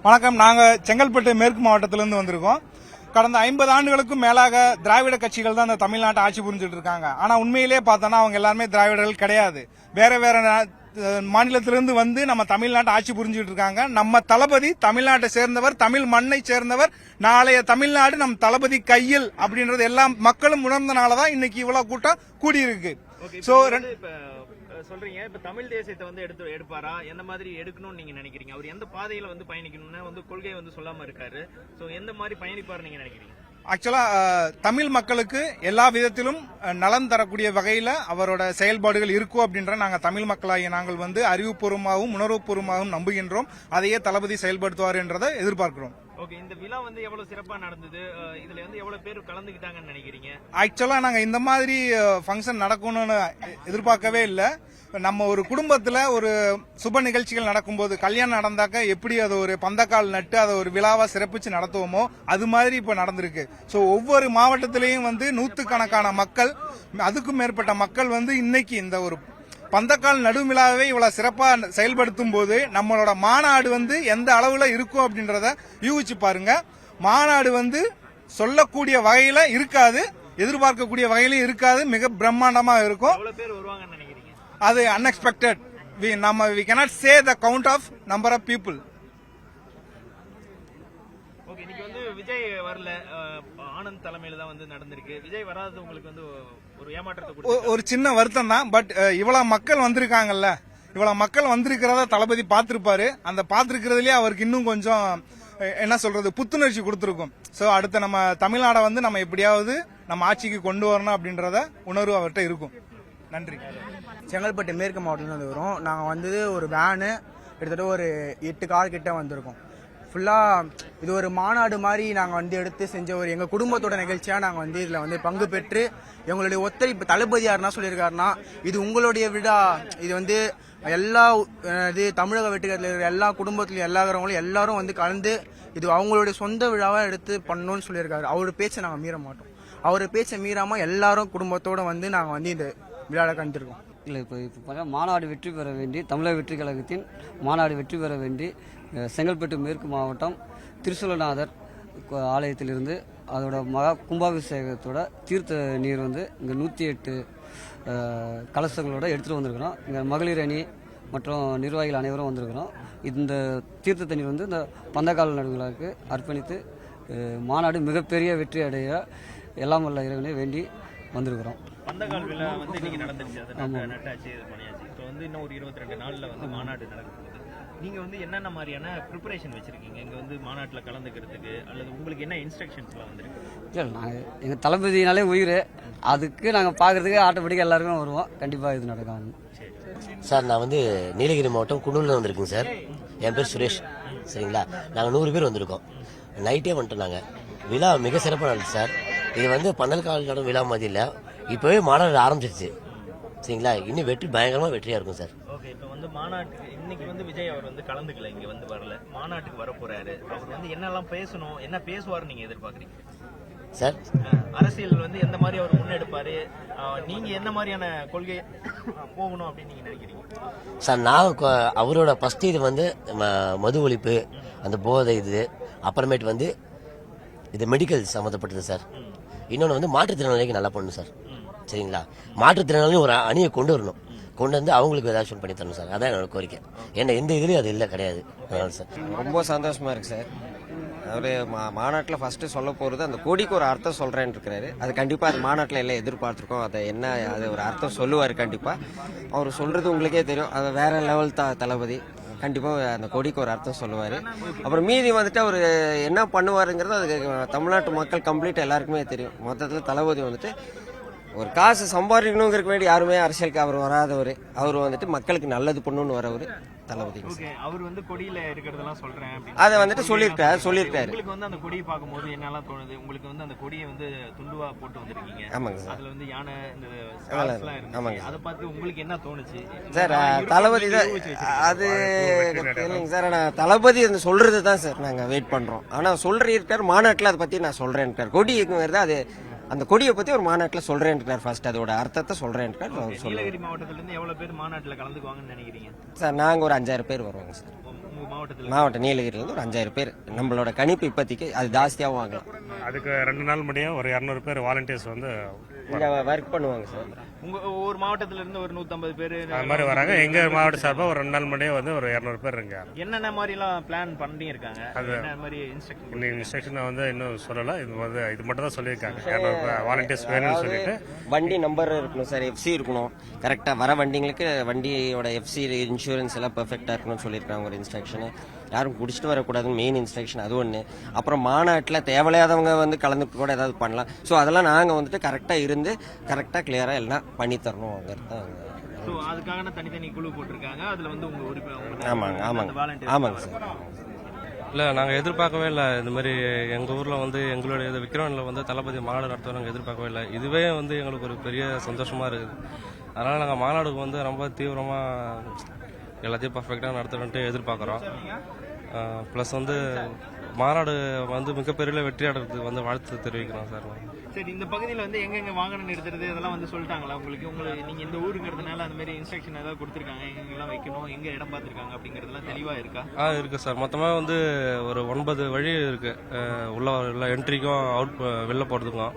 வணக்கம். நாங்கள் செங்கல்பட்டு மேற்கு மாவட்டத்திலிருந்து வந்திருக்கோம். கடந்த 50 ஆண்டுகளுக்கும் மேலாக திராவிட கட்சிகள் தான் இந்த தமிழ்நாட்டை ஆட்சி புரிஞ்சுட்டு இருக்காங்க. ஆனா உண்மையிலே பார்த்தோன்னா அவங்க எல்லாருமே திராவிடர்கள் கிடையாது. வேற வேற மாநிலத்திலிருந்து வந்து நம்ம தமிழ்நாட்டை ஆட்சி புரிஞ்சுட்டு இருக்காங்க. நம்ம தளபதி தமிழ்நாட்டை சேர்ந்தவர், தமிழ் மண்ணை சேர்ந்தவர். நாளைய தமிழ்நாடு நம் தளபதி கையில் அப்படின்றது எல்லா மக்களும் உணர்ந்தனாலதான் இன்னைக்கு இவ்வளவு கூட்டம் கூடியிருக்கு. சொல்றீங்க, இப்ப தமிழ் தேசியத்தை வந்து எடுப்பாரா, எந்த மாதிரி எடுக்கணும்னு நீங்க நினைக்கிறீங்க? அவர் எந்த பாதையில வந்து பயணிக்கணும்னு கொள்கையை வந்து சொல்லாம இருக்காரு. சோ எந்த மாதிரி பயணிப்பாரு நீங்க நினைக்கிறீங்க? ஆக்சுவலா தமிழ் மக்களுக்கு எல்லா விதத்திலும் நலன் தரக்கூடிய வகையில அவரோட செயல்பாடுகள் இருக்கும் அப்படின்ற நாங்க தமிழ் மக்களாகிய நாங்கள் வந்து அறிவுபூர்வமாகவும் உணர்வுபூர்வமாகவும் நம்புகின்றோம். அதையே தளபதி செயல்படுத்துவார் என்றதை எதிர்பார்க்கிறோம். ஓகே, இந்த விழா வந்து எவ்வளவு சிறப்பா நடந்தது? இதுல வந்து எவ்வளவு பேர் கலந்துக்கிட்டாங்கன்னு நினைக்கிறீங்க? ஆக்சுவலா நாங்க இந்த மாதிரி ஃபங்க்ஷன் நடக்கணும்னு எதிர்பார்க்கவே இல்லை. நம்ம ஒரு குடும்பத்துல ஒரு சுப நிகழ்ச்சிகள் நடக்கும்போது, கல்யாணம் நடந்தாக்க எப்படி அதை ஒரு பந்தக்கால் நட்டு அதை ஒரு விழாவா சிறப்பிச்சு நடத்துவோமோ அது மாதிரி இப்ப நடந்திருக்கு. சோ ஒவ்வொரு மாவட்டத்திலையும் வந்து நூத்துக்கணக்கான மக்கள், அதுக்கும் மேற்பட்ட மக்கள் வந்து இன்னைக்கு இந்த ஒரு பந்தக்கால் நடு விழாவை இவ்வளவு சிறப்பா செயல்படுத்தும் போது நம்மளோட மாநாடு வந்து எந்த அளவுல இருக்கும் அப்படின்றத யூகிச்சு பாருங்க. மாநாடு வந்து சொல்லக்கூடிய வகையில இருக்காது, எதிர்பார்க்கக்கூடிய வகையிலும் இருக்காது, மிக பிரம்மாண்டமா இருக்கும். அது unexpected. we cannot say the count of number of people. Okay, இன்னைக்கு வந்து விஜய் வரல, ஆனந்த் தலைமையில தான் வந்து நடந்திருக்கு. விஜய் வராதது உங்களுக்கு வந்து ஒரு ஏமாற்றத்தை, ஒரு சின்ன வருத்தம் தான். பட் இவ்வளவு மக்கள் வந்திருக்காங்கல்ல, இவ்வளவு மக்கள் வந்திருக்கிறத தளபதி பார்த்திருப்பாரு. அந்த பார்த்திருக்கிறதுலயே அவருக்கு இன்னும் கொஞ்சம் என்ன சொல்றது, புத்துணர்ச்சி கொடுத்திருக்கும். சோ அடுத்த நம்ம தமிழ்நாடை வந்து நம்ம எப்படியாவது நம்ம ஆட்சிக்கு கொண்டு வரணும் அப்படின்றத உணர்வு அவர்கிட்ட இருக்கும். நன்றி. செங்கல்பட்டு மேற்கு மாவட்டத்தில் வரும். நாங்கள் வந்தது ஒரு வேனு, கிட்டத்தட்ட ஒரு 8 கார் கிட்ட வந்திருக்கோம். ஃபுல்லாக இது ஒரு மாநாடு மாதிரி நாங்கள் வந்து எடுத்து செஞ்ச ஒரு எங்கள் குடும்பத்தோட நிகழ்ச்சியாக நாங்கள் வந்து இதில் வந்து பங்கு பெற்று எங்களுடைய ஒத்துழைப்பு தளபதி யாருன்னா சொல்லியிருக்காருன்னா, இது உங்களுடைய விழா, இது வந்து எல்லா இது தமிழக வெட்டுக்கத்தில் இருக்கிற எல்லா குடும்பத்திலும் எல்லாரும் எல்லாரும் வந்து கலந்து இது அவங்களுடைய சொந்த விழாவாக எடுத்து பண்ணணும்னு சொல்லியிருக்காரு. அவரோட பேச்சை நாங்கள் மீற மாட்டோம். அவர் பேச்சை மீறாமல் எல்லாரும் குடும்பத்தோடு வந்து நாங்கள் வந்து இந்த விழாவில் கலந்துருக்கோம். இல்லை, இப்போ மாநாடு வெற்றி பெற வேண்டி, தமிழக வெற்றி கழகத்தின் மாநாடு வெற்றி பெற வேண்டி செங்கல்பட்டு மேற்கு மாவட்டம் திருசூலநாதர் ஆலயத்திலிருந்து அதோட மகா கும்பாபிஷேகத்தோட தீர்த்த நீர் வந்து இங்கே 108 கலசங்களோட எடுத்துகிட்டு வந்திருக்கிறோம். இங்கே மகளிர் அணி மற்றும் நிர்வாகிகள் அனைவரும் வந்திருக்கிறோம். இந்த தீர்த்த தண்ணீர் வந்து இந்த பந்தக்கால் நடுவிழாவுக்கு அர்ப்பணித்து மாநாடு மிகப்பெரிய வெற்றி அடைய எல்லாம் வல்ல இறைவனை வேண்டி வந்திருக்கிறோம். பந்தக்கால் விழா வந்து இன்னைக்கு நடந்துருச்சு, அதை நட்டாச்சு, இது பண்ணியாச்சு. இப்போ வந்து இன்னும் ஒரு 22 நாள்ல வந்து மாநாடு நடக்குது. நீங்க வந்து என்னென்ன மாதிரியான ப்ரிப்பரேஷன் வச்சிருக்கீங்க இங்க வந்து மாநாட்டில் கலந்துக்கிறதுக்கு, அல்லது உங்களுக்கு என்ன இன்ஸ்ட்ரக்ஷன்ஸ்லாம் வந்துருக்கு? இல்லை, நாங்கள் எங்கள் தளபதினாலே உயிர், அதுக்கு நாங்கள் பார்க்கறதுக்கு ஆட்டோமேட்டிக்காக எல்லாருமே வருவோம். கண்டிப்பாக இது நடக்கும் சார். நான் வந்து நீலகிரி மாவட்டம் குன்னூர்ல வந்திருக்கேங்க சார். என் பேர் சுரேஷ். சரிங்களா, நாங்கள் 100 பேர் வந்திருக்கோம். நைட்டே வந்துட்டோம். நாங்கள் விழா மிக சிறப்பாக நடந்துச்சு சார். இது வந்து பந்தல்கால் நடும் விழா மாதிரி இல்லை, இப்பவே மாநாடு ஆரம்பிச்சிருச்சு. சரிங்களா, இன்னும் வெற்றி பயங்கரமா வெற்றியா இருக்கும் சார். ஓகே, இப்போ வந்து மாநாட்டுக்கு இன்னைக்கு வந்து விஜய் அவர் வந்து கலந்துக்கல, இங்க வந்து வரல, மாநாட்டுக்கு வர போறாரு. அவர் வந்து என்னெல்லாம் பேசணும், என்ன பேசுவார் நீங்க எதிர்பார்க்குறீங்க சார்? அரசியல் வந்து எந்த மாதிரி அவர் முன்னெடுப்பாரு, நீங்க என்ன மாதிரியான கொள்கை போகணும் அப்படின்னு நீங்க நினைக்கிறீங்க சார்? நான் அவரோட ஃபர்ஸ்ட் இது வந்து மது ஒழிப்பு, அந்த போதை இது, அப்புறமேட்டு வந்து இது மெடிக்கல் சம்மந்தப்பட்டது சார். இன்னொன்று வந்து மாற்றுத்திறனாளிக்கு நல்லா பண்ணணும் சார். சரிங்களா, மாற்றுத்திறனாளியும் ஒரு அணியை கொண்டு வரணும், கொண்டு வந்து அவங்களுக்கு ஏதாச்சும் பண்ணி தரணும் சார். அதான் என்னோட கோரிக்கை. என்ன எந்த இதுலயும் அது இல்லை, கிடையாது. அதனால சார் ரொம்ப சந்தோஷமா இருக்கு சார். அவரு மாநாட்டில் ஃபர்ஸ்ட் சொல்ல போறது அந்த கொடிக்கு ஒரு அர்த்தம் சொல்றேன்னு இருக்கிறாரு. அது கண்டிப்பா அது மாநாட்டில் எல்லாம் எதிர்பார்த்திருக்கோம். அதை என்ன அது ஒரு அர்த்தம் சொல்லுவாரு கண்டிப்பா. அவர் சொல்றது உங்களுக்கே தெரியும், அது வேற லெவல் தளபதி. கண்டிப்பா அந்த கொடிக்கு ஒரு அர்த்தம் சொல்லுவாரு. அப்புறம் மீதி வந்துட்டு அவர் என்ன பண்ணுவாருங்கிறது அது தமிழ்நாட்டு மக்கள் கம்ப்ளீட் எல்லாருக்குமே தெரியும். மொத்தத்தில் தளபதி வந்துட்டு ஒரு காசு சம்பாதிக்கணுங்கிறதுக்கு வேண்டி யாருமே அரசியலுக்கு அவர் வராதவர். அவர் வந்துட்டு மக்களுக்கு நல்லது பண்ணணும்னு வரவர் தளபதி. அவர் வந்து கொடியில இருக்கிறதெல்லாம் சொல்றேன், அதை வந்துட்டு சொல்லியிருக்காரு. உங்களுக்கு வந்து அந்த கொடியை பார்க்கும்போது என்னெல்லாம் தோணுது? உங்களுக்கு வந்து அந்த கொடியை வந்து துண்டுவா போட்டு வந்திருக்கீங்க. ஆமாங்க சார். அதுல வந்து யானை இந்த ஆமாங்க. அதை பார்த்து உங்களுக்கு என்ன தோணுச்சு சார்? தளபதி தான் அது இல்லைங்க சார். ஆனா தளபதி அந்த சொல்றது தான் சார் நாங்க வெயிட் பண்றோம். ஆனா இருக்காரு மாநாட்டில் அதை பத்தி நான் சொல்றேன். கொடி இருக்குங்கிறது அது அந்த கொடியை பத்தி ஒரு மாநாட்டில் சொல்றேன். ஃபர்ஸ்ட் அதோட அர்த்தத்தை சொல்றேன். நீலகிரி மாவட்டத்துல இருந்து எவ்வளவு பேர் மாநாட்டில் கலந்துக்குவாங்கன்னு நினைக்கிறீங்க சார்? நாங்க ஒரு 5000 பேர் வருவாங்க சார். உங்க மாவட்டத்துல? மாவட்டம் நீலகிரிலேருந்து ஒரு 5000 பேர். நம்மளோட கணிப்பு இப்போதைக்கு அது ஜாஸ்தியாகவும் ஆகலாம். அதுக்கு 2 நாள் முடியும் ஒரு 200 பேர் வாலண்டியர்ஸ் வந்து இங்கே ஒர்க் பண்ணுவாங்க சார். உங்க ஒவ்வொரு மாவட்டத்துல இருந்து ஒரு 150 பேர் அது மாதிரி வராங்க. எங்க மாவட்ட சார்பாக ஒரு 2 நாள் முடியும் வந்து ஒரு 200 பேர் இருங்க. என்னென்ன மாதிரி எல்லாம் பிளான் பண்ணி இருக்காங்க? என்ன மாதிரி இன்ஸ்ட்ரக்ஷன்? இன்னும் இன்ஸ்ட்ரக்ஷன் வந்து இன்னும் சொல்லலை. இது வந்து இது மட்டும் தான் சொல்லியிருக்காங்க. 200 வாலண்டியர்ஸ் வேணும்னு சொல்லிட்டு. வண்டி நம்பர் இருக்கணும் சார், எஃப்சி இருக்கணும் கரெக்டாக. வர வண்டிங்களுக்கு வண்டியோட எஃப்சி இன்சூரன்ஸ் எல்லாம் பெர்ஃபெக்டாக இருக்கணும்னு சொல்லியிருக்காங்க ஒரு இன்ஸ்ட்ரக்ஷனு. யாரும் குடிச்சிட்டு வரக்கூடாதுன்னு மெயின் இன்ஸ்ட்ரக்ஷன் அது ஒன்று. அப்புறம் மாநாட்டில் தேவையில்லாதவங்க வந்து கலந்துட்டு கூட ஏதாவது பண்ணலாம். ஸோ அதெல்லாம் நாங்கள் வந்துட்டு கரெக்டாக இருந்து கரெக்டாக கிளியராக எல்லாம் பண்ணி தரணுங்கிறது தான். ஸோ அதுக்காக தனித்தனி குழு போட்டிருக்காங்க. அதில் வந்து உங்கள் உறுப்பினர் ஆமாங்க ஆமாங்க சார். இல்லை, நாங்கள் எதிர்பார்க்கவே இல்லை. இந்த மாதிரி எங்கள் ஊரில் வந்து எங்களுடைய இது விக்ரவாண்டியில் வந்து தளபதி மாநாடு நடத்துவோம். நாங்கள் எதிர்பார்க்கவே இல்லை. இதுவே வந்து எங்களுக்கு ஒரு பெரிய சந்தோஷமாக இருக்குது. அதனால் நாங்கள் மாநாடுக்கு வந்து ரொம்ப தீவிரமாக எல்லாத்தையும் பர்ஃபெக்டாக நடத்தணுன்ட்டு எதிர்பார்க்குறோம். ப்ளஸ் வந்து மாநாடு வந்து மிகப்பெரிய வெற்றி அடைறதுக்கு வந்து வாழ்த்து தெரிவிக்கிறோம் சார். சரி, இந்த பகுதியில் வந்து எங்கெங்க வாகனம் நிறுத்துறது அதெல்லாம் வந்து சொல்லிட்டாங்களா உங்களுக்கு? நீங்க இந்த ஊருங்கிறதுனால அந்த மாதிரி இன்ஸ்ட்ரக்ஷன் ஏதாவது கொடுத்துருக்காங்க? எங்கெல்லாம் வைக்கணும், எங்க இடம் பார்த்துருக்காங்க அப்படிங்கிறதுலாம் தெளிவா இருக்கா? இருக்கு சார். மொத்தமாக வந்து ஒரு 9 வழி இருக்கு. உள்ள என்ட்ரிக்கும் அவுட் வெளில போகிறதுக்கும்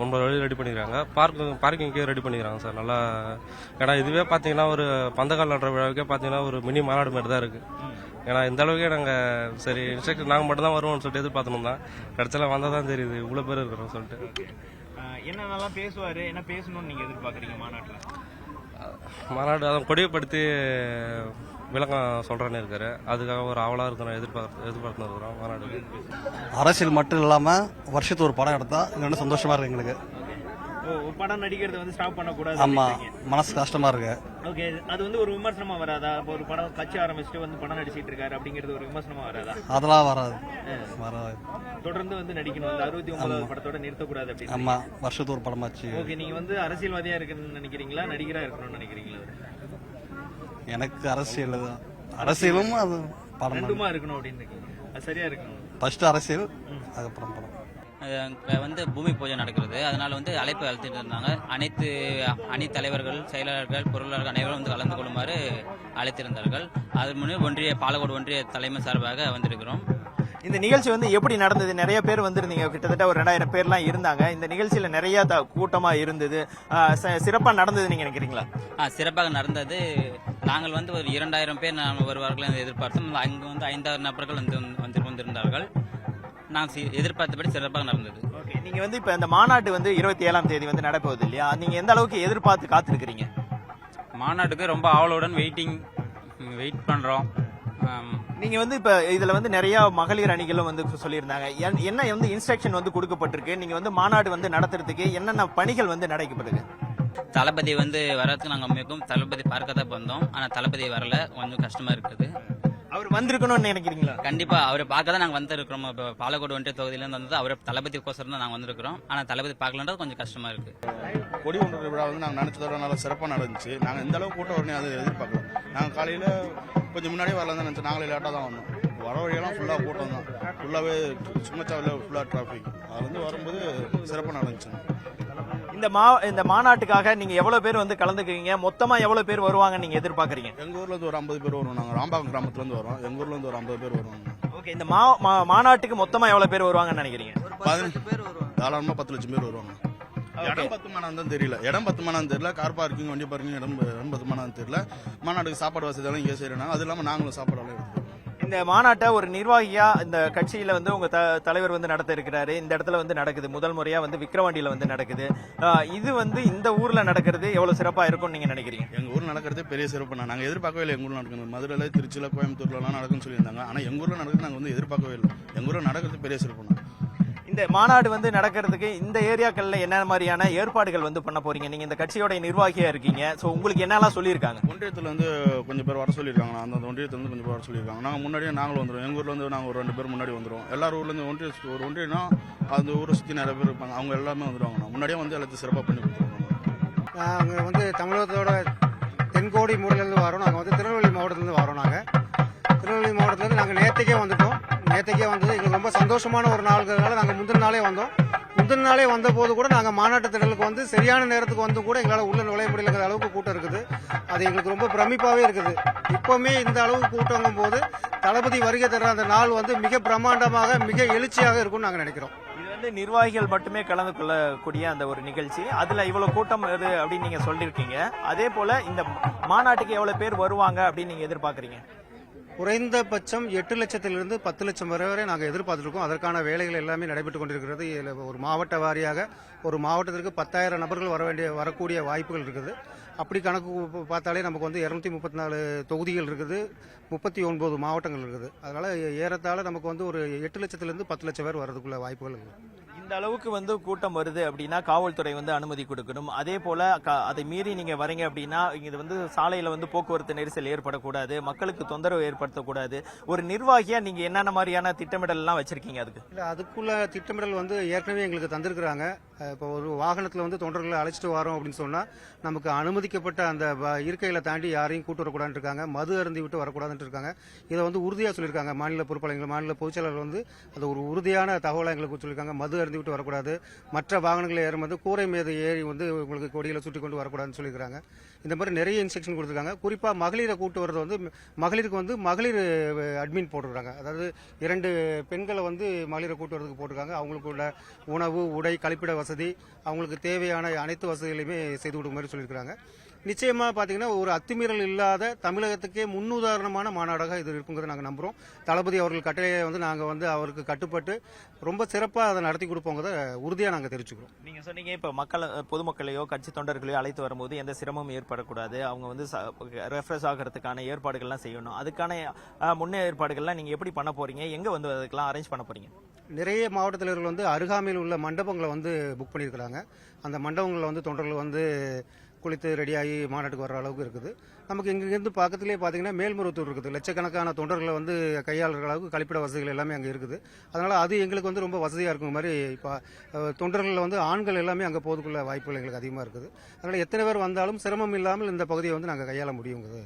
9 வழி ரெடி பண்ணிக்கிறாங்க. பார்க்கிங்கே ரெடி பண்ணிக்கிறாங்க சார் நல்லா. ஏன்னா இதுவே பார்த்தீங்கன்னா ஒரு பந்தக்கால் நடுற விழாவுக்கே பார்த்தீங்கன்னா ஒரு மினி மாநாடு மாதிரி தான் இருக்கு. ஏன்னா இந்த அளவுக்கே நாங்கள் சரி இன்ஸ்ட்ரக்டர் நாங்கள் மட்டும் தான் வருவோம்னு சொல்லிட்டு எதிர்பார்த்தோம் தான். கடைசியில் வந்தால் தான் தெரியுது இவ்வளோ பேர் இருக்கிறோம் சொல்லிட்டு. என்னென்னலாம் பேசுவாரு, என்ன பேசணும்னு நீங்க எதிர்பார்க்குறீங்க மாநாட்டில்? மாநாடு அதை கொடியப்படுத்தி விளக்கம் சொல்கிறேன்னு இருக்காரு. அதுக்காக ஒரு ஆவலாக இருக்கிறோம், எதிர்பார்த்து இருக்கிறோம் மாநாடு. அரசியல் மட்டும் இல்லாமல் வருஷத்துக்கு ஒரு படம் எடுத்தால் இன்னும் சந்தோஷமாக இருக்கு எங்களுக்கு. ஒரு படம் நடிக்கிறது வந்து ஸ்டாப் பண்ணக்கூடாது. ஆமா, மனசு கஷ்டமா இருக்கு. ஓகே, அது வந்து ஒரு விமர்சனமா வராதா? ஒரு படம் கட்சி ஆரம்பிச்சுட்டு வந்து படம் நடிச்சிட்டு இருக்காரு அப்படிங்கிறது ஒரு விமர்சனமா வராதா? அதெல்லாம் வராது. தொடர்ந்து வந்து நடிக்கணும். இந்த 69வது படத்தோட நிறுத்தக்கூடாது அப்படின்னு. ஆமா, வருஷத்துக்கு ஒரு படமாச்சு. ஓகே, நீங்க வந்து அரசியல்வாதியா இருக்கணும்னு நினைக்கிறீங்களா, நடிகரா இருக்கணும்னு நினைக்கிறீங்களா? எனக்கு அரசியலும் அது படம் ரெண்டுமா இருக்கணும் அப்படின்னு இருக்கீங்க. அது சரியா இருக்கணும். ஃபர்ஸ்ட் அரசியல், அதுக்கப்புறம் படம். வந்து பூமி பூஜை நடக்கிறது. அதனால வந்து அழைப்பு அழுத்திட்டு இருந்தாங்க. அனைத்து அணி தலைவர்கள், செயலாளர்கள், பொருளாளர்கள் அனைவரும் வந்து கலந்து கொள்ளுமாறு அழைத்திருந்தார்கள். அது முன்னே பாலக்கோடு ஒன்றிய தலைமை சார்பாக வந்திருக்கிறோம். இந்த நிகழ்ச்சி வந்து எப்படி நடந்தது? நிறைய பேர் வந்திருந்தீங்க, கிட்டத்தட்ட ஒரு 2000 பேர்லாம் இருந்தாங்க. இந்த நிகழ்ச்சியில நிறைய கூட்டமா இருந்தது. சிறப்பா நடந்தது நீங்க நினைக்கிறீங்களா? சிறப்பாக நடந்தது. நாங்கள் வந்து ஒரு 2000 பேர் வருவார்கள் என்று எதிர்பார்த்தோம். அங்கு வந்து 5000 நபர்கள் வந்து கொண்டிருந்தார்கள். நாங்கள் எதிர்பார்த்தபடி சிறப்பாக நடந்தது. ஓகே, நீங்க வந்து இப்ப இந்த மாநாட்டு வந்து 27ஆம் தேதி வந்து நடப்போகுது இல்லையா? நீங்க எந்த அளவுக்கு எதிர்பார்த்து காத்திருக்கிறீங்க? மாநாட்டுக்கு ரொம்ப ஆவலுடன் வெயிட் பண்றோம். நீங்க வந்து இப்ப இதுல வந்து நிறைய மகளிர் அணிகளும் வந்து சொல்லியிருந்தாங்க. என்ன வந்து இன்ஸ்ட்ரக்ஷன் வந்து கொடுக்கப்பட்டிருக்கு? நீங்க வந்து மாநாடு வந்து நடத்துறதுக்கு என்னென்ன பணிகள் வந்து நடைபெறுது? தளபதி வந்து வர்றதுக்கு நாங்கள் மிகவும் தளபதி பார்க்க தான் வந்தோம். ஆனா தளபதி வரல, கொஞ்சம் கஷ்டமா இருக்குது. அவர் வந்திருக்கணும்னு நினைக்கிறீங்களா? கண்டிப்பா அவரை பார்க்க தான் நாங்கள் வந்திருக்கிறோம். இப்போ பாலக்கோடு ஒன்றிய தொகுதியிலேருந்து வந்தது அவரை தளபதிக்கோசரம் தான் நாங்கள் வந்திருக்கிறோம். ஆனால் தளபதி பார்க்கலன்றது கொஞ்சம் கஷ்டமா இருக்கு. கொடி ஒன்று விழா வந்து நாங்கள் நினைச்சதோட நல்லா சிறப்பாக நடந்துச்சு. நாங்கள் இந்த அளவுக்கு கூட்டம் வரணும் அதை எதிர்பார்க்கல. நாங்கள் காலையில் கொஞ்சம் முன்னாடியே வரலாம் தான் நினச்சோம். நாங்களே லேட்டாக தான் வந்தோம். வர வழியெல்லாம் ஃபுல்லாக கூட்டம் தான். ஃபுல்லாகவே சுங்கச்சாவில் ஃபுல்லாக டிராஃபிக். அது வந்து வரும்போது சிறப்பாக நடந்துச்சு. இந்த மாநாட்டுக்காக நீங்க எவ்வளவு பேர் வந்து கலந்துக்குவீங்க? மொத்தமா எவ்வளவு பேர் வருவாங்க நீங்க எதிர்பார்க்கறீங்க? எங்க ஊர்ல இருந்து ஒரு 50 பேர் வருவோம். நாங்க ராம்பாக்கம் கிராமத்துல இருந்து வரோம். எங்க ஊர்ல இருந்து ஒரு 50 பேர் வருவாங்க. ஓகே, இந்த மாநாட்டுக்கு மொத்தமா எவ்வளவு பேர் வருவாங்கன்னு நினைக்கிறீங்க? 15 பேர் வருவாங்க. தாராளமா 10 லட்சம் பேர் வருவாங்க. இடம் பத்துமானு தெரியல. இடம் பத்துமானு தெரியல. கார் பார்க்கிங், வண்டி பார்க்கிங் இடம் பத்துமானு தெரியல. மாநாட்டுக்கு சாப்பாடு வசதி எல்லாம் இங்கே செய்யறாங்க. அது இல்லாம நாங்களும் சாப்பாடு எல்லாம் எடுத்துக்கிறோம். இந்த மாநாட்டை ஒரு நிர்வாகியா இந்த கட்சியில வந்து உங்க தலைவர் வந்து நடத்த இருக்கிறாரு. இந்த இடத்துல வந்து நடக்குது, முதல் முறையா வந்து விக்கிரவாண்டியில வந்து நடக்குது. இது வந்து இந்த ஊர்ல நடக்கிறது எவ்வளவு சிறப்பா இருக்கும்னு நீங்க நினைக்கிறீங்க? எங்க ஊர்ல நடக்கிறதே பெரிய சிறப்பு. நாங்க எதிர்பார்க்கவே இல்லை எங்க ஊர்ல நடக்கிறது. மதுரையில, திருச்சியில, கோயம்புத்தூர்ல எல்லாம் நடக்கும்னு சொல்லியிருந்தாங்க. ஆனா எங்க ஊர்ல நடக்கிறது நாங்க வந்து எதிர்பார்க்கவே இல்லை. எங்க ஊர்ல நடக்கிறது பெரிய சிறப்பு. இந்த மாநாடு வந்து நடக்கிறதுக்கு இந்த ஏரியாக்கள்ல என்ன மாதிரியான ஏற்பாடுகள் வந்து பண்ண போறீங்க? நீங்க இந்த கட்சியோட நிர்வாகியா இருக்கீங்க. சோ உங்களுக்கு என்னெல்லாம் சொல்லியிருக்காங்க? ஒன்றியத்துல இருந்து கொஞ்சம் பேர் வர சொல்லியிருக்காங்க. அந்த ஒன்றியத்துல இருந்து கொஞ்சம் பேர் வர சொல்லியிருக்காங்க. நாங்க முன்னாடியே நாங்களும் வந்துடும். எங்க ஊர்ல இருந்து நாங்க ஒரு 2 பேர் முன்னாடி வந்துடும். எல்லாரும் ஊர்ல இருந்து ஒரு ஒன்றியம்னா அந்த ஊரை சுத்தி நிறைய பேர் இருப்பாங்க. அவங்க எல்லாமே வந்துடுவாங்க. முன்னாடியே வந்து எல்லாத்தையும் சிறப்பாக பண்ணி கொடுத்துருவோம். நாங்கள் வந்து தமிழகத்தோட தென்கோடி மூலையிலேருந்து வரோம். நாங்கள் வந்து திருநெல்வேலி மாவட்டத்திலேருந்து வரோம். திருநெல்வேலி மாவட்டத்திலேருந்து நாங்கள் நேற்றுக்கே வந்துட்டோம். நேற்றுக்கே வந்தது எங்களுக்கு ரொம்ப சந்தோஷமான ஒரு நாளுங்கிறதுனால நாங்கள் முந்தின நாளே வந்தோம். முந்தின நாளே வந்த போது கூட நாங்கள் மாநாட்டு திடலுக்கு வந்து சரியான நேரத்துக்கு வந்து கூட எங்களால் உள்ள நுழைய முடியலங்கிற அளவுக்கு கூட்டம் இருக்குது. அது எங்களுக்கு ரொம்ப பிரமிப்பாகவே இருக்குது. இப்போவுமே இந்த அளவுக்கு கூட்டங்கும் போது தளபதி வருகை தர அந்த நாள் வந்து மிக பிரம்மாண்டமாக மிக எழுச்சியாக இருக்கும்னு நாங்கள் நினைக்கிறோம். இது வந்து நிர்வாகிகள் மட்டுமே கலந்து கொள்ளக்கூடிய அந்த ஒரு நிகழ்ச்சி. அதுல இவ்வளவு கூட்டம் வருது அப்படின்னு நீங்க சொல்லியிருக்கீங்க. அதே போல இந்த மாநாட்டுக்கு எவ்வளவு பேர் வருவாங்க அப்படின்னு நீங்க எதிர்பார்க்கறீங்க? குறைந்தபட்சம் 8 லட்சத்திலிருந்து 10 லட்சம் வரை நாங்கள் எதிர்பார்த்துருக்கோம். அதற்கான வேலைகள் எல்லாமே நடைபெற்றுக் கொண்டிருக்கிறது. இதில் ஒரு மாவட்ட வாரியாக ஒரு மாவட்டத்திற்கு 10,000 நபர்கள் வரக்கூடிய வாய்ப்புகள் இருக்குது. அப்படி கணக்கு பார்த்தாலே நமக்கு வந்து 234 தொகுதிகள் இருக்குது, 39 மாவட்டங்கள் இருக்குது. அதனால ஏறத்தாழ நமக்கு வந்து ஒரு 8 லட்சத்திலிருந்து 10 லட்சம் பேர் வர்றதுக்குள்ள வாய்ப்புகள் இருக்குது. இந்த அளவுக்கு வந்து கூட்டம் வருது அப்படின்னா காவல்துறை வந்து அனுமதி கொடுக்கணும். அதே போல அதை மீறி நீங்க வரீங்க அப்படின்னா இது வந்து சாலையில வந்து போக்குவரத்து நெரிசல் ஏற்படக்கூடாது, மக்களுக்கு தொந்தரவு ஏற்படுத்தக்கூடாது. ஒரு நிர்வாகியா நீங்க என்னென்ன மாதிரியான திட்டமிடல் எல்லாம் வச்சிருக்கீங்க? அதுக்குள்ள திட்டமிடல் வந்து ஏற்கனவே எங்களுக்கு தந்திருக்கிறாங்க. இப்போ ஒரு வாகனத்தில் வந்து தொண்டர்களை அழைச்சிட்டு வரோம் அப்படின்னு சொன்னா நமக்கு அனுமதிக்கப்பட்ட அந்த இருக்கையில தாண்டி யாரையும் கூட்டு வரக்கூடாதுன்னு இருக்காங்க, மது அருந்தி விட்டு வரக்கூடாதுன்னு இருக்காங்க. இதை வந்து உறுதியா சொல்லியிருக்காங்க மாநில பொறுப்பாளர்கள், மாநில பொதுச்செயலாளர் வந்து அது ஒரு உறுதியான தகவலை எங்களுக்கு சொல்லியிருக்காங்க. மது அருந்தி விட்டு வரக்கூடாது, மற்ற வாகனங்களை ஏறும்போது கூரை மீது ஏறி வந்து உங்களுக்கு கொடிகளை சுட்டி கொண்டு வரக்கூடாதுன்னு சொல்லியிருக்காங்க. இந்த மாதிரி நிறைய இன்ஸ்ட்ரக்ஷன் கொடுத்துருக்காங்க. குறிப்பா மகளிரை கூட்டு வர்றது வந்து மகளிருக்கு வந்து மகளிர் அட்மின் போட்டுருக்காங்க. அதாவது 2 பெண்களை வந்து மகளிரை கூட்டு வரதுக்கு போட்டிருக்காங்க. அவங்களுக்கு உள்ள உணவு, உடை, கழிப்பிட வசதி, அவங்களுக்கு தேவையான அனைத்து வசதிகளையுமே செய்து கொடுக்க மாதிரி சொல்லியிருக்காங்க. நிச்சயமா பாத்தீங்கன்னா ஒரு அத்துமீறல் இல்லாத தமிழகத்துக்கே முன்னுதாரணமான மாநாடாக இது இருக்குங்கிறத நாங்கள் நம்புறோம். தளபதி அவர்கள் கட்டளையை வந்து நாங்கள் வந்து அவருக்கு கட்டுப்பட்டு ரொம்ப சிறப்பாக அதை நடத்தி கொடுப்போங்கிறத உறுதியாக நாங்கள் தெரிவிச்சுக்கிறோம். நீங்க சொன்னீங்க இப்ப பொதுமக்களையோ கட்சி தொண்டர்களையோ அழைத்து வரும்போது எந்த சிரமமும் ஏற்படக்கூடாது, அவங்க வந்து ரெஃப்ரெஷ் ஆகிறதுக்கான ஏற்பாடுகள்லாம் செய்யணும். அதுக்கான முன்னே ஏற்பாடுகள்லாம் நீங்க எப்படி பண்ண போறீங்க? எங்க வந்து அதுக்கெல்லாம் அரேஞ்ச் பண்ண போறீங்க? நிறைய மாவட்ட தலைவர்கள் வந்து அருகாமையில் உள்ள மண்டபங்களை வந்து புக் பண்ணியிருக்கிறாங்க. அந்த மண்டபங்களில் வந்து தொண்டர்கள் வந்து குளித்து ரெடியாகி மாநாட்டுக்கு வர்ற அளவுக்கு இருக்குது. நமக்கு இங்கிருந்து பக்கத்திலே பார்த்தீங்கன்னா மேல்மருவத்தூர் இருக்குது. லட்சக்கணக்கான தொண்டர்களை வந்து கையாளுற அளவுக்கு கழிப்பிட வசதிகள் எல்லாமே அங்கே இருக்குது. அதனால அது எங்களுக்கு வந்து ரொம்ப வசதியாக இருக்கும் மாதிரி இப்போ தொண்டர்களில் வந்து ஆண்கள் எல்லாமே அங்கே போவதுக்குள்ள வாய்ப்புகள் எங்களுக்கு அதிகமாக இருக்குது. அதனால எத்தனை பேர் வந்தாலும் சிரமம் இல்லாமல் இந்த பகுதியை வந்து நாங்கள் கையாள முடியுங்கிறது.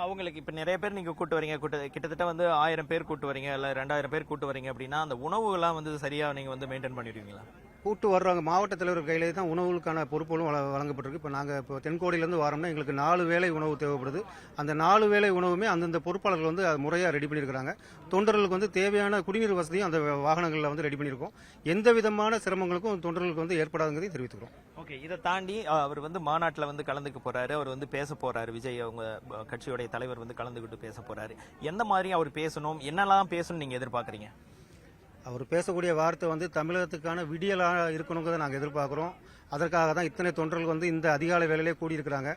அவங்களுக்கு இப்ப நிறைய பேர் நீங்க கூட்டு வரீங்க, கிட்டத்தட்ட வந்து 1000 பேர் கூட்டு வரீங்க, இல்ல 2000 பேர் கூட்டு வரீங்க அப்படின்னா அந்த உணவுகள்லாம் வந்து சரியா நீங்க வந்து மெயின்டைன் பண்ணிடுவீங்களா? கூட்டு வர்றவங்க மாவட்ட தலைவர் கையிலே தான் உணவுகளுக்கான பொறுப்புகளும் வழங்கப்பட்டிருக்கு. இப்போ நாங்கள் இப்போ தென்கோடியிலேருந்து வரோம்னா எங்களுக்கு 4 வேளை உணவு தேவைப்படுது. அந்த 4 வேளை உணவுமே அந்தந்த பொறுப்பாளர்கள் வந்து முறையாக ரெடி பண்ணியிருக்கிறாங்க. தொண்டர்களுக்கு வந்து தேவையான குடிநீர் வசதியும் அந்த வாகனங்களில் வந்து ரெடி பண்ணியிருக்கோம். எந்த விதமான சிரமங்களுக்கும் தொண்டர்களுக்கு வந்து ஏற்படாதுங்கிறதை தெரிவித்துக்கிறோம். ஓகே, இதை தாண்டி அவர் வந்து மாநாட்டில் வந்து கலந்துக்க போறாரு, அவர் வந்து பேச போறாரு. விஜய் அவங்க கட்சியோடைய தலைவர் வந்து கலந்துக்கிட்டு பேச போறாரு. எந்த மாதிரி அவர் பேசணும், என்னெல்லாம் பேசணும் நீங்க எதிர்பார்க்குறீங்க? அவர் பேசக்கூடிய வார்த்தை வந்து தமிழகத்துக்கான விடியலாக இருக்கணுங்கிறத நாங்கள் எதிர்பார்க்குறோம். அதற்காக தான் இத்தனை தொண்டர்கள் வந்து இந்த அதிகாலை வேலையிலே கூடியிருக்கிறாங்க.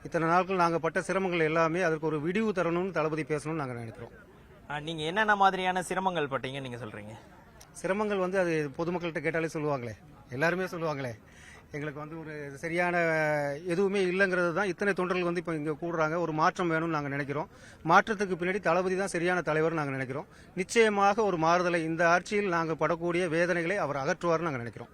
இத்தனை நாட்கள் நாங்கள் பட்ட சிரமங்கள் எல்லாமே அதற்கு ஒரு விடிவு தரணும்னு தளபதி பேசணும்னு நாங்கள் நினைக்கிறோம். நீங்க என்னென்ன மாதிரியான சிரமங்கள் பட்டீங்க நீங்க சொல்றீங்க? சிரமங்கள் வந்து அது பொதுமக்கள்கிட்ட கேட்டாலே சொல்லுவாங்களே, எல்லாருமே சொல்லுவாங்களே. எங்களுக்கு வந்து ஒரு சரியான எதுவுமே இல்லைங்கிறது தான் இத்தனை தொண்டர்கள் வந்து இப்போ இங்கே கூடுறாங்க. ஒரு மாற்றம் வேணும்னு நாங்கள் நினைக்கிறோம். மாற்றத்துக்கு பின்னாடி தளபதி தான் சரியான தலைவர் நாங்கள் நினைக்கிறோம். நிச்சயமாக ஒரு மாறுதலை இந்த ஆட்சியில் நாங்கள் படக்கூடிய வேதனைகளை அவர் அகற்றுவார்னு நாங்கள் நினைக்கிறோம்.